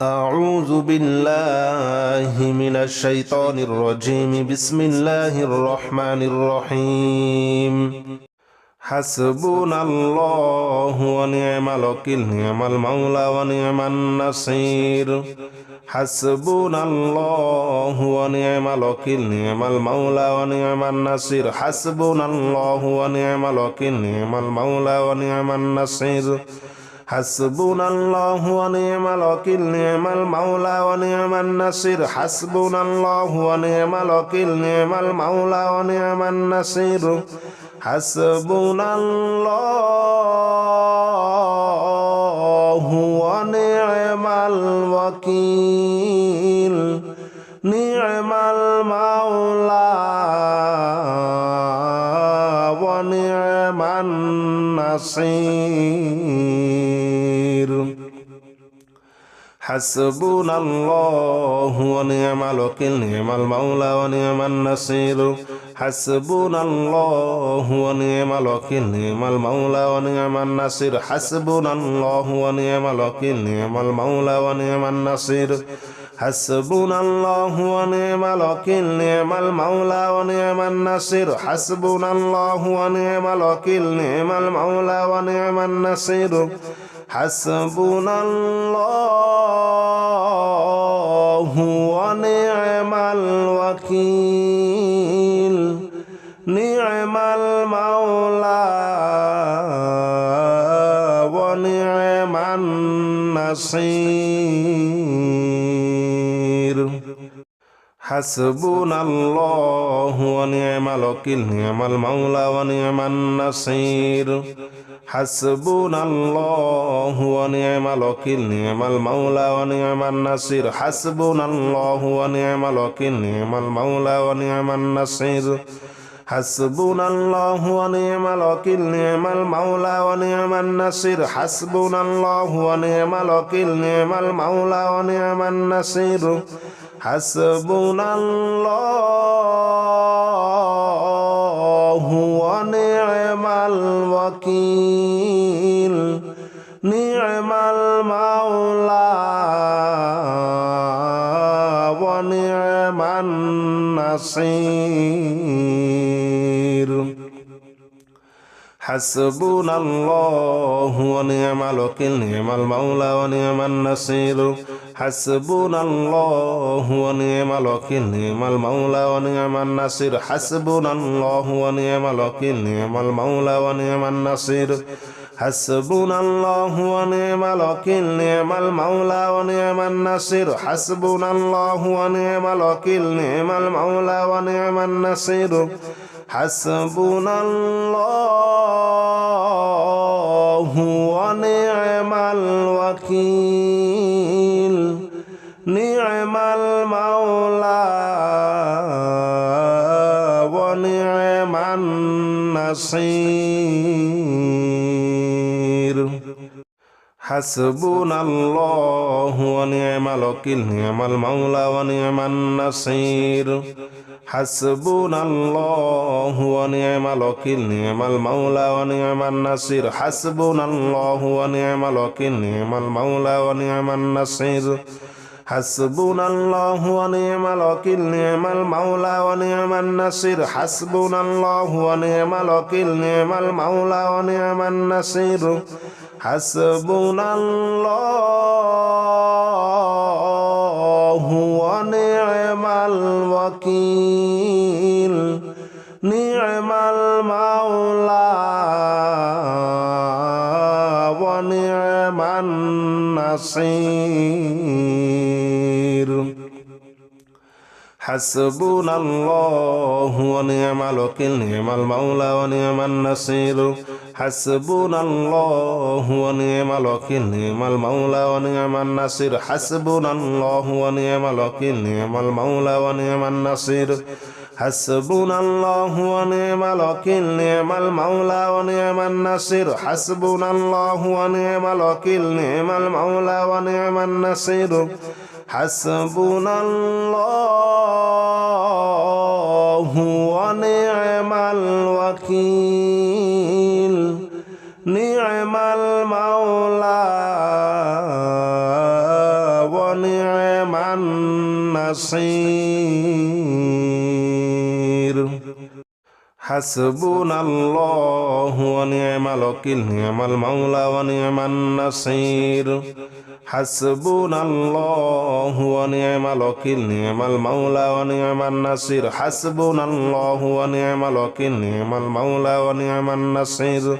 أعوذ بالله من الشيطان الرجيم بسم الله الرحمن الرحيم حسبنا الله ونعم الوكيل نعم المولى ونعم النصير حسبنا الله ونعم الوكيل نعم المولى ونعم النصير حسبنا الله ونعم الوكيل نعم المولى ونعم النصير حسبنا الله ونعم الوكيل نعم المولى ونعم النصير حسبنا الله ونعم الوكيل نعم المولى ونعم النصير حسبنا الله ونعم الوكيل نعم المولى ونعم النصير حسبنا الله ونعم الوكيل نعم المولى ونعم النصير حسبنا الله ونعم الوكيل نعم المولى ونعم النصير حسبنا الله ونعم الوكيل نعم المولى ونعم النصير حسبنا الله ونعم الوكيل نعم المولى ونعم النصير حسبنا الله ونعم الوكيل نعم المولى ونعم النصير حسبنا الله ونعم الوكيل نعم المولى ونعم النصير حسبنا الله ونعم الوكيل نعم المولى ونعم النصير حسبنا الله ونعم الوكيل نعم المولى ونعم النصير حسبنا الله ونعم الوكيل نعم المولى ونعم النصير حسبنا الله ونعم الوكيل نعم المولى ونعم النصير حسبنا الله ونعم الوكيل نعم المولى ونعم النصير حسبنا الله ونعم الوكيل نعم المولى ونعم النصير حسبنا الله ونعم الوكيل نعم المولى ونعم النصير حسبنا الله ونعم الوكيل نعم المولى ونعم النصير حسبنا الله ونعم الوكيل نعم المولى ونعم النصير حسبنا الله ونعم الوكيل نعم المولى ونعم النصير حسبنا الله ونعم الوكيل نعم المولى ونعم النصير حسبنا الله ونعم الوكيل نعم المولى ونعم النصير حسبنا الله ونعم الوكيل نعم المولى ونعم النصير حسبنا الله ونعم الوكيل نعم المولى ونعم النصير حسبنا الله ونعم الوكيل نعم المولى ونعم النصير حسبنا الله ونعم الوكيل نعم المولى ونعم النصير حسبنا الله ونعم الوكيل نعم المولى ونعم النصير حسبنا الله ونعم الوكيل نعم المولى ونعم النصير حسبنا الله ونعم الوكيل نعم المولى ونعم النصير حسبنا الله ونعم الوكيل نعم المولى ونعم النصير حسبنا الله ونعم الوكيل نعم المولى ونعم النصير حسبنا الله ونعم الوكيل نعم المولى ونعم النصير حسبنا الله ونعم الوكيل نعم المولى ونعم النصير حسبنا الله ونعم الوكيل نعم المولى ونعم النصير حسبنا الله ونعم الوكيل نعم المولى ونعم النصير حسبنا الله ونعم الوكيل نعم المولى ونعم النصير حسبنا الله ونعم الوكيل نعم المولى ونعم النصير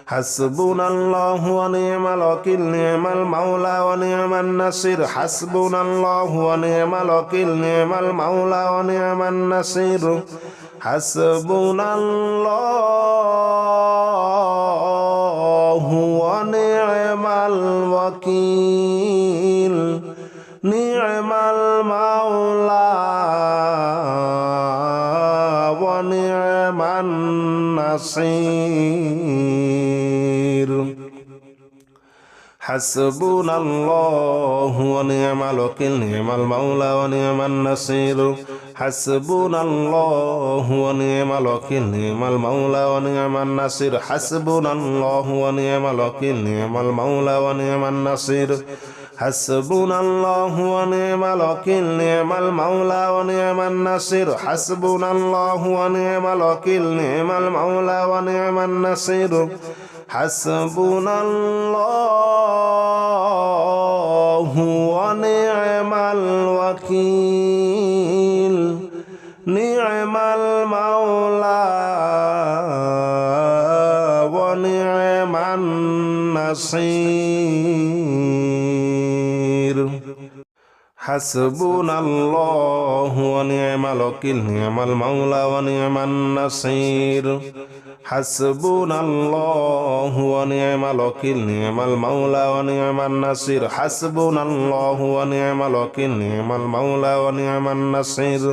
حسبنا الله ونعم الوكيل نعم المولى ونعم النصير حسبنا الله ونعم الوكيل نعم المولى ونعم النصير حسبنا الله ونعم الوكيل نعم المولى ونعم النصير حسبنا الله ونعم الوكيل نعم المولى ونعم النصير حسبنا الله ونعم الوكيل نعم المولى ونعم النصير حسبنا الله ونعم الوكيل نعم المولى ونعم النصير حسبنا الله ونعم الوكيل نعم المولى ونعم النصير حسبنا الله ونعم الوكيل نعم المولى ونعم النصير حسبنا الله ونعم الوكيل نعم المولى ونعم النصير حسبنا الله ونعم الوكيل نعم المولى ونعم النصير حسبنا الله ونعم الوكيل نعم المولى ونعم النصير حسبنا الله ونعم الوكيل نعم المولى ونعم النصير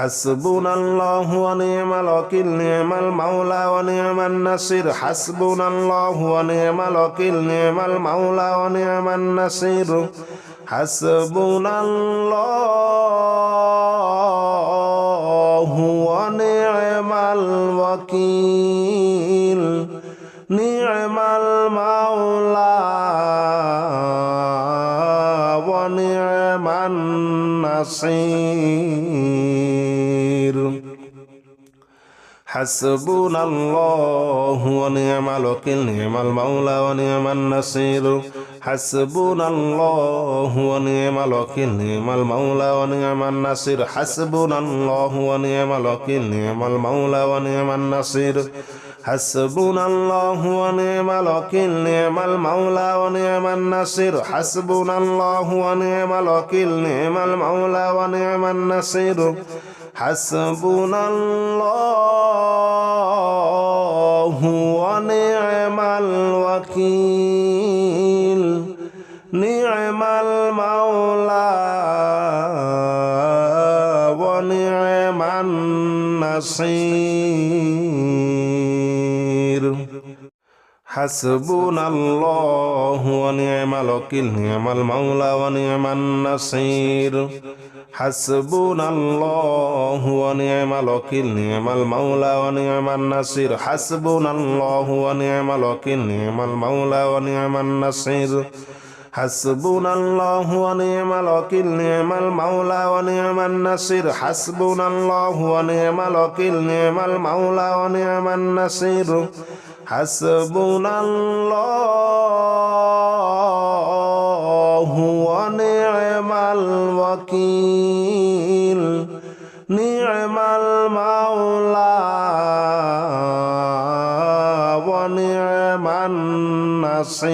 حسبنا الله ونعم الوكيل نعم المولى ونعم النصير حسبنا الله ونعم الوكيل نعم المولى ونعم النصير حسبنا الله ونعم الوكيل نعم المولى ونعم النصير حسبنا الله ونعم الوكيل نعم المولى ونعم النصير حسبنا الله ونعم الوكيل نعم المولى ونعم النصير حسبنا الله ونعم الوكيل نعم المولى ونعم النصير حسبنا الله ونعم الوكيل نعم المولى ونعم النصير حسبنا الله ونعم الوكيل نعم المولى ونعم النصير حسبنا الله ونعم الوكيل نعم المولى ونعم النصير حسبنا الله ونعم الوكيل نعم المولى ونعم النصير حسبنا الله ونعم الوكيل نعم المولى ونعم النصير حسبنا الله ونعم الوكيل نعم المولى ونعم النصير حسبنا الله ونعم الوكيل نعم المولى ونعم النصير حسبنا الله ونعم الوكيل نعم المولى ونعم النصير حسبنا الله ونعم الوكيل نعم المولى ونعم النصير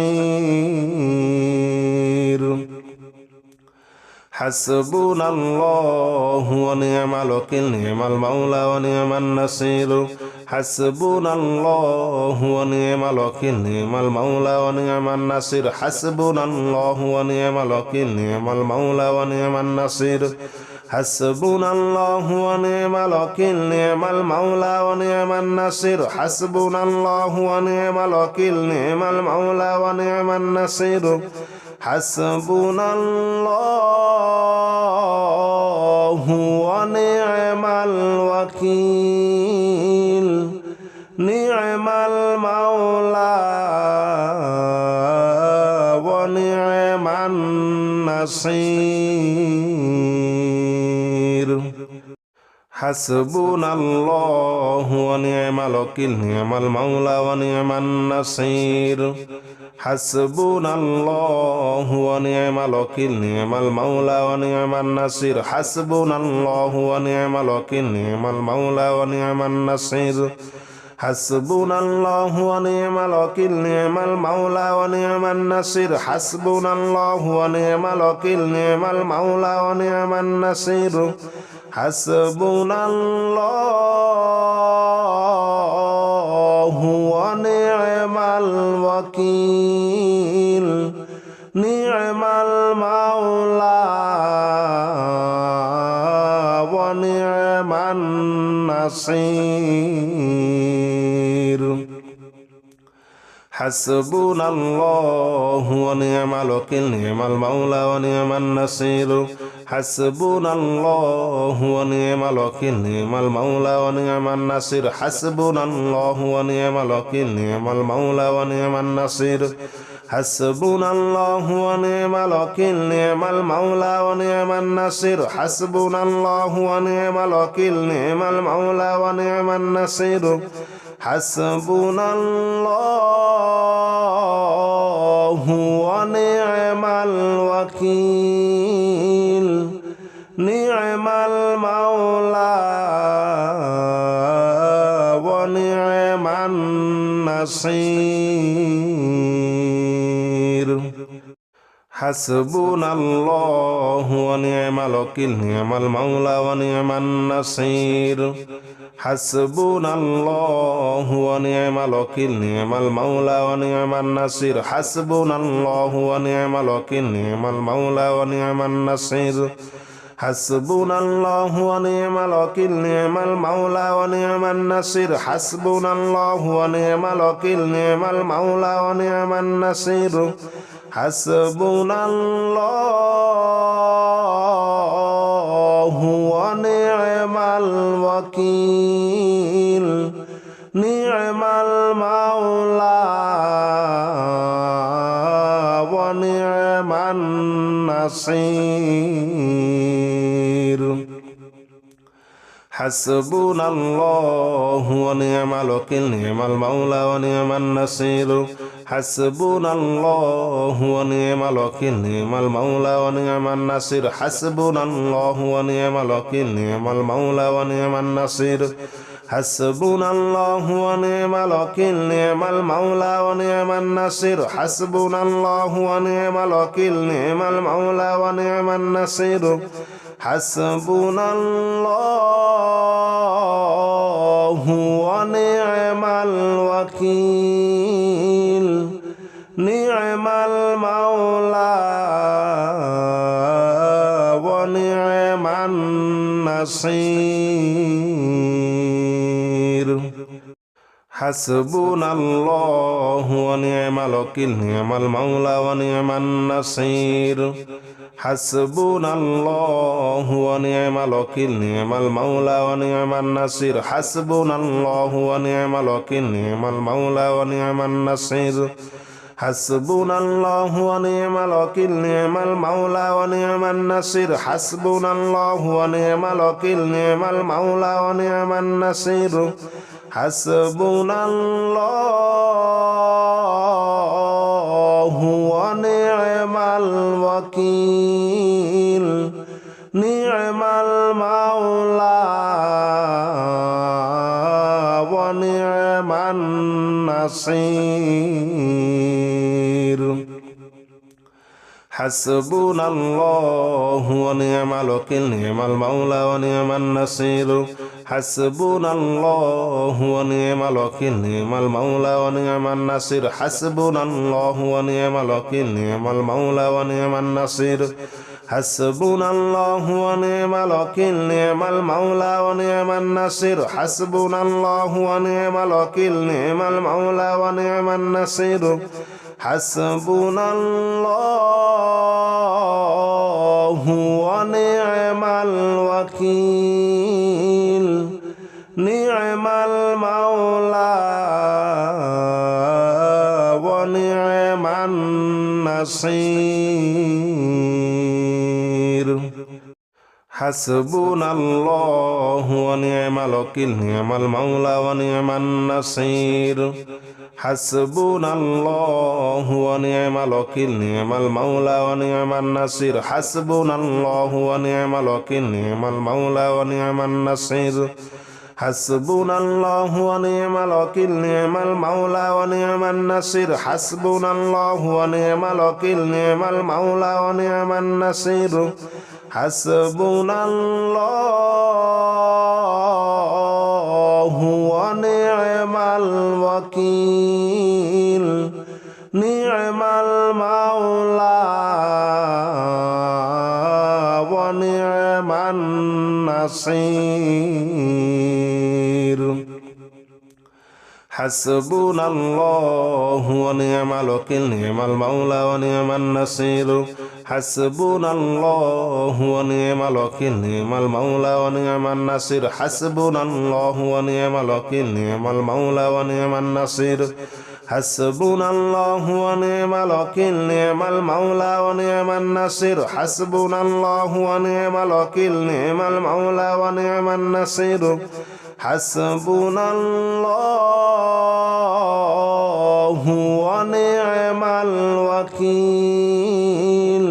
حسبنا الله ونعم الوكيل نعم المولى ونعم النصير حسبنا الله ونعم الوكيل نعم المولى ونعم النصير حسبنا الله ونعم الوكيل نعم المولى ونعم النصير حسبنا الله ونعم الوكيل نعم المولى ونعم النصير حسبنا الله ونعم الوكيل نعم المولى ونعم النصير حسبنا الله ونعم الوكيل نعم المولى ونعم النصير النصير حسبنا الله ونعم الوكيل نعم المولى ونعم النصير حسبنا الله ونعم الوكيل نعم المولى ونعم النصير حسبنا الله ونعم الوكيل نعم المولى ونعم النصير حسبنا الله ونعم الوكيل نعم المولى ونعم النصير حسبنا الله ونعم الوكيل نعم المولى ونعم النصير حسبنا الله ونعم الوكيل نعم المولى ونعم النصير حسبنا الله ونعم الوكيل نعم المولى ونعم النصير حسبنا الله ونعم الوكيل نعم المولى ونعم النصير حسبنا الله ونعم الوكيل نعم المولى ونعم النصير حسبنا الله ونعم الوكيل نعم المولى ونعم النصير حسبنا الله ونعم الوكيل نعم المولى ونعم النصير حسبنا الله ونعم الوكيل نعم المولى ونعم النصير حسبنا الله ونعم الوكيل نعم المولى ونعم النصير حسبنا الله ونعم الوكيل نعم المولى ونعم النصير حسبنا الله ونعم الوكيل نعم المولى ونعم النصير حسبنا الله ونعم الوكيل نعم المولى ونعم النصير حسبنا الله ونعم الوكيل نعم المولى ونعم النصير حسبنا الله ونعم الوكيل نعم المولى ونعم النصير حسبنا الله ونعم الوكيل نعم المولى ونعم النصير حسبنا الله ونعم الوكيل نعم المولى ونعم النصير حسبنا الله ونعم الوكيل نعم المولى ونعم النصير حسبنا الله ونعم الوكيل نعم المولى ونعم النصير حسبنا الله ونعم الوكيل نعم المولى ونعم النصير حسبنا الله ونعم الوكيل نعم المولى ونعم النصير حسبنا الله ونعم الوكيل نعم المولى ونعم النصير حسبنا الله ونعم الوكيل نعم المولى ونعم النصير حسبنا الله ونعم الوكيل نعم المولى ونعم النصير حسبنا الله ونعم الوكيل نعم المولى ونعم النصير حسبنا الله ونعم الوكيل نعم المولى ونعم النصير حسبنا الله ونعم الوكيل نعم المولى ونعم النصير حسبنا الله ونعم الوكيل نعم المولى ونعم النصير حسبنا الله ونعم الوكيل نعم المولى ونعم النصير حسبنا الله ونعم الوكيل نعم المولى ونعم النصير حسبنا الله ونعم الوكيل نعم المولى ونعم النصير حسبنا الله ونعم الوكيل نعم المولى ونعم النصير حسبنا الله ونعم الوكيل نعم المولى ونعم النصير حسبنا الله ونعم الوكيل نعم المولى ونعم النصير حسبنا الله ونعم الوكيل نعم المولى ونعم النصير حسبنا الله ونعم الوكيل نعم المولى ونعم النصير حسبنا الله ونعم الوكيل نعم المولى ونعم النصير حسبنا الله ونعم الوكيل نعم المولى ونعم النصير حسبنا الله ونعم الوكيل نعم المولى ونعم النصير حسبنا الله ونعم الوكيل نعم المولى ونعم النصير حسبنا الله ونعم الوكيل نعم المولى ونعم النصير حسبنا الله ونعم الوكيل نعم المولى ونعم النصير حسبنا الله ونعم الوكيل نعم المولى ونعم النصير حسبنا الله ونعم الوكيل نعم المولى ونعم النصير حسبنا الله ونعم الوكيل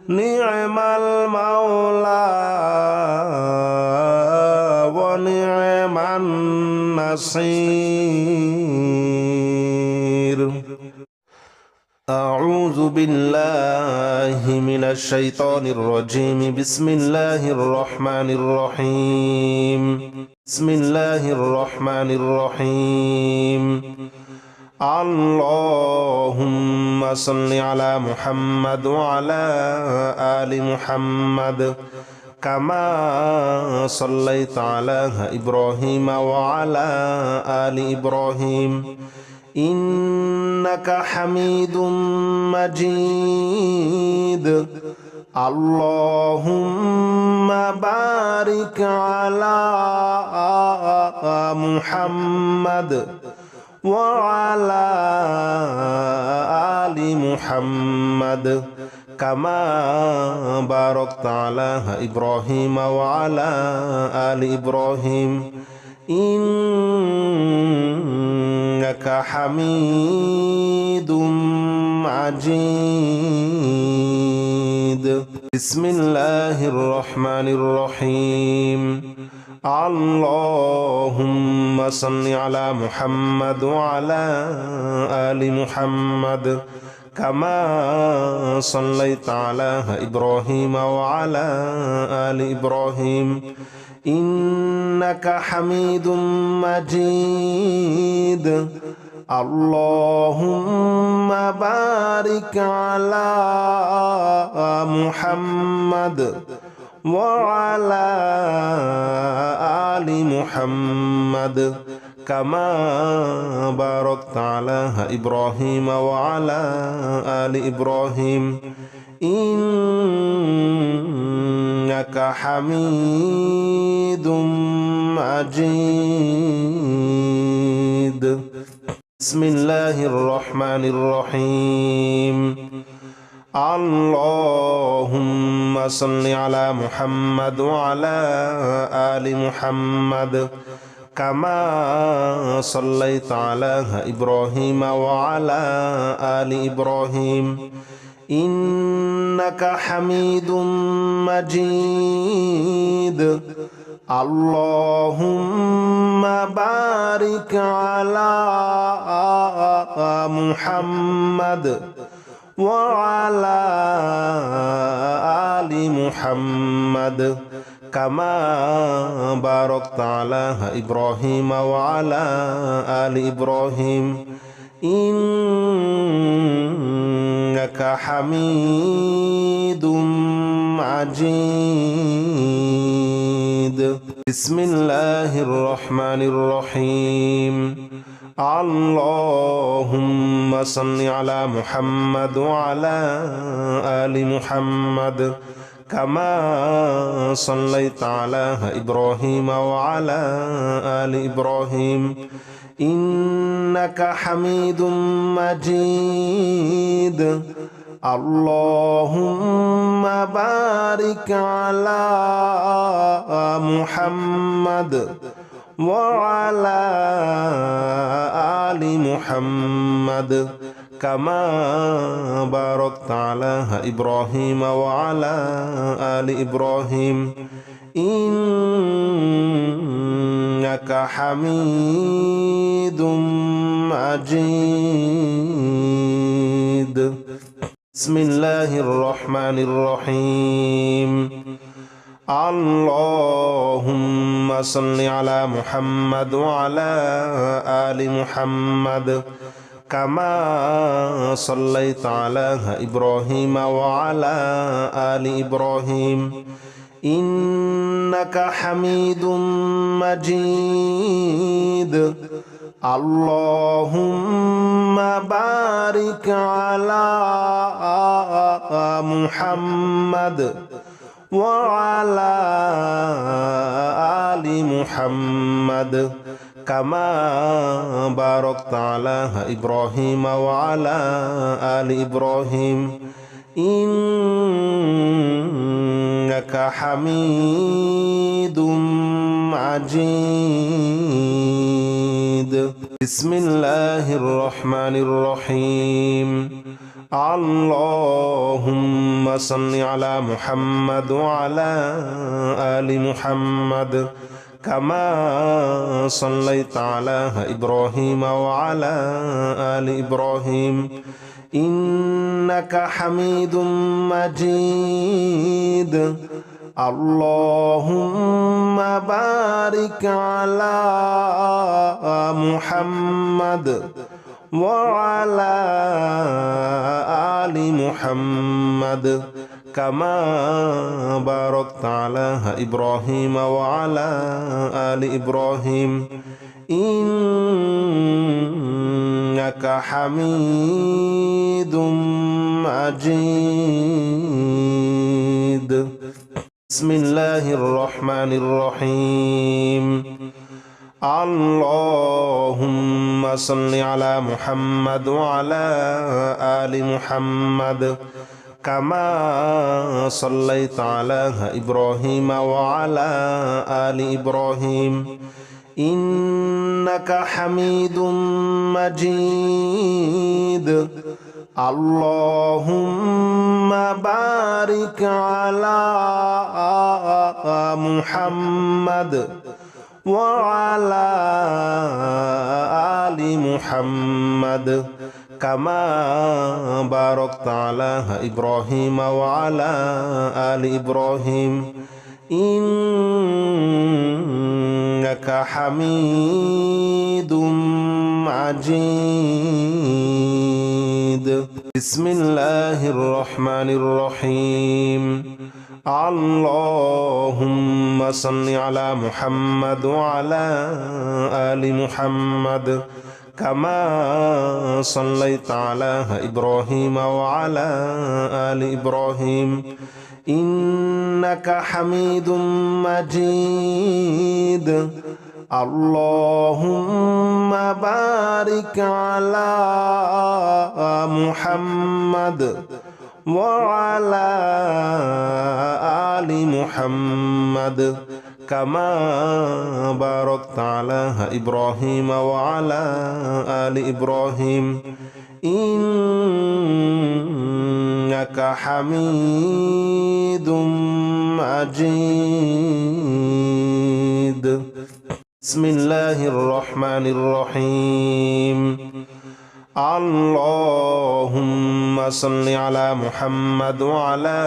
نعم المولى ونعم النصير أعوذ بالله من الشيطان الرجيم بسم الله الرحمن الرحيم بسم الله الرحمن الرحيم اللهم صل على محمد وعلى آل محمد كما صليت على إبراهيم وعلى آل إبراهيم إنك حميد مجيد اللهم بارك على محمد وعلى آل محمد كما باركت على إبراهيم وعلى آل إبراهيم إنك حميد مجيد بسم الله الرحمن الرحيم اللهم صل على محمد وعلى آل محمد كما صليت على إبراهيم وعلى آل إبراهيم إنك حميد مجيد اللهم بارك على محمد وعلى آل محمد كما باركت على إبراهيم وعلى آل إبراهيم إنك حميد مجيد بسم الله الرحمن الرحيم اللهم صل على محمد وعلى آل محمد كما صليت على إبراهيم وعلى آل إبراهيم إنك حميد مجيد اللهم بارك على محمد وعلى آل محمد كما باركت على إبراهيم وعلى آل إبراهيم إنك حميد مجيد بسم الله الرحمن الرحيم اللهم صل على محمد وعلى آل محمد كما صليت على إبراهيم وعلى آل إبراهيم إنك حميد مجيد اللهم بارك على محمد وعلى آل محمد كما باركت على إبراهيم وعلى آل إبراهيم إنك حميد مجيد. بسم الله الرحمن الرحيم. اللهم صل على محمد وعلى آل محمد كما صليت على إبراهيم وعلى آل إبراهيم إنك حميد مجيد. اللهم بارك على محمد وعلى آل محمد كما باركت على إبراهيم وعلى آل إبراهيم إنك حميد مجيد. بسم الله الرحمن الرحيم. اللهم صل على محمد وعلى آل محمد كما صليت على إبراهيم وعلى آل إبراهيم إنك حميد مجيد. اللهم بارك على محمد وعلى آل محمد كما باركت على إبراهيم وعلى آل إبراهيم إنك حميد مجيد. بسم الله الرحمن الرحيم. اللهم صل على محمد وعلى آل محمد كما صليت على إبراهيم وعلى آل إبراهيم إنك حميد مجيد. اللهم بارك على محمد وعلى آل محمد كما باركت على إبراهيم وعلى آل إبراهيم إنك حميد مجيد. بسم الله الرحمن الرحيم. اللهم صل على محمد وعلى آل محمد كما صليت على إبراهيم وعلى آل إبراهيم إنك حميد مجيد. اللهم بارك على محمد وعلى آل محمد كما باركت على إبراهيم وعلى آل إبراهيم إنك حميد مجيد. بسم الله الرحمن الرحيم. اللهم صل على محمد وعلى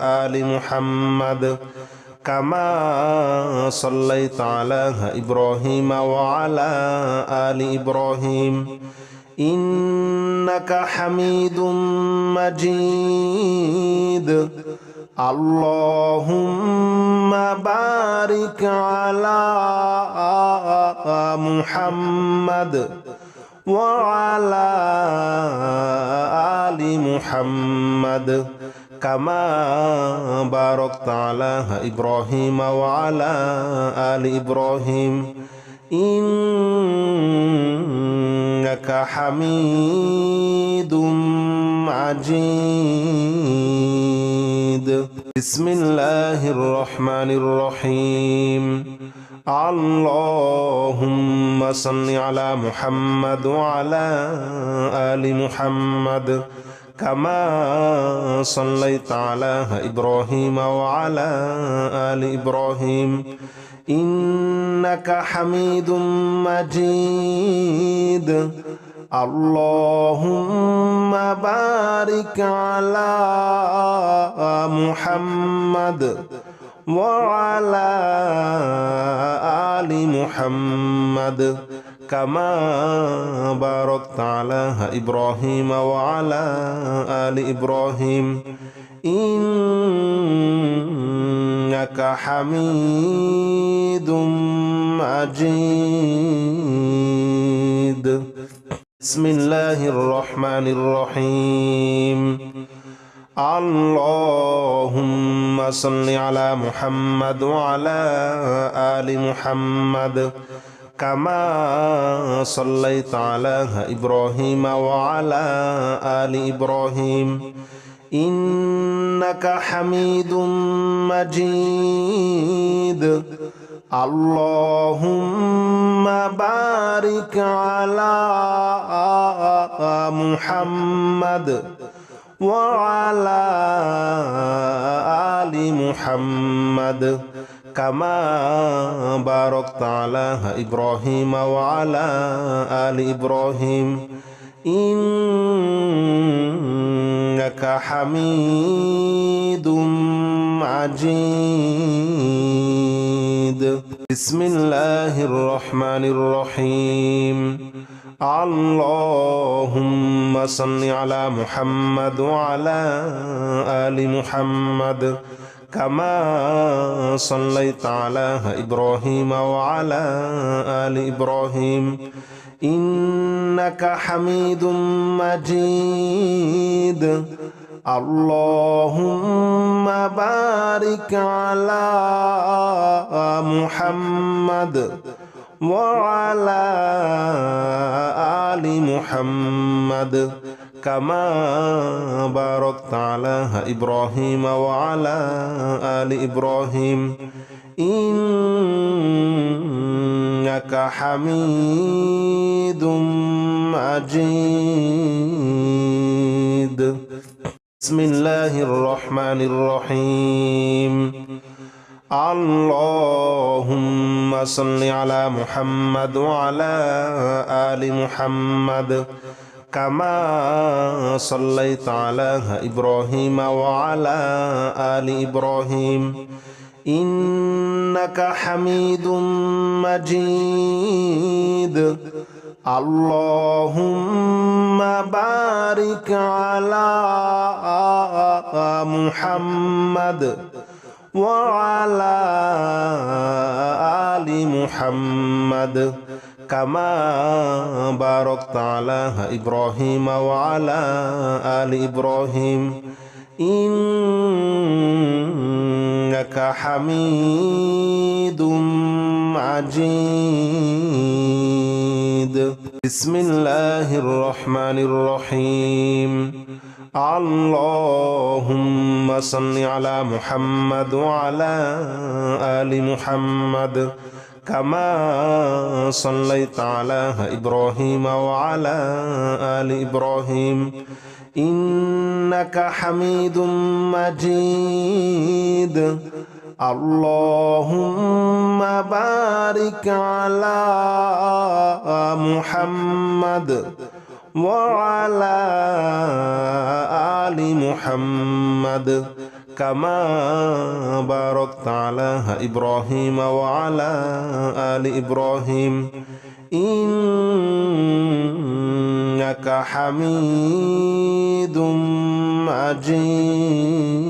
آل محمد كما صليت على إبراهيم وعلى آل إبراهيم إنك حميد مجيد. اللهم بارك على محمد وعلى آل محمد كما باركت على إبراهيم وعلى آل إبراهيم إنك حميد مجيد. بسم الله الرحمن الرحيم. اللهم صل على محمد وعلى آل محمد كما صليت على إبراهيم وعلى آل إبراهيم إنك حميد مجيد. اللهم بارك على محمد وعلى آل محمد كما باركت على إبراهيم وعلى آل إبراهيم إنك حميد مجيد. بسم الله الرحمن الرحيم. اللهم صل على محمد وعلى آل محمد كما صليت على إبراهيم وعلى آل إبراهيم إنك حميد مجيد. اللهم بارك على محمد وعلى آل محمد كما باركت على إبراهيم وعلى آل إبراهيم إنك حميد مجيد. بسم الله الرحمن الرحيم. اللهم صل على محمد وعلى آل محمد كما صليت على إبراهيم وعلى آل إبراهيم إنك حميد مجيد. اللهم بارك على محمد وعلى آل محمد كما باركت على إبراهيم وعلى آل إبراهيم إنك حميد مجيد. بسم الله الرحمن الرحيم. اللهم صل على محمد وعلى آل محمد كما صليت على إبراهيم وعلى آل إبراهيم إنك حميد مجيد. اللهم بارك على محمد وعلى آل محمد كما باركت على إبراهيم وعلى آل إبراهيم إنك حميد مجيد. بسم الله الرحمن الرحيم. اللهم صل على محمد وعلى آل محمد كما صليت على إبراهيم وعلى آل إبراهيم إنك حميد مجيد. اللهم بارك على محمد وعلى آل محمد كما باركت على إبراهيم وعلى آل إبراهيم إنك حميد مجيد.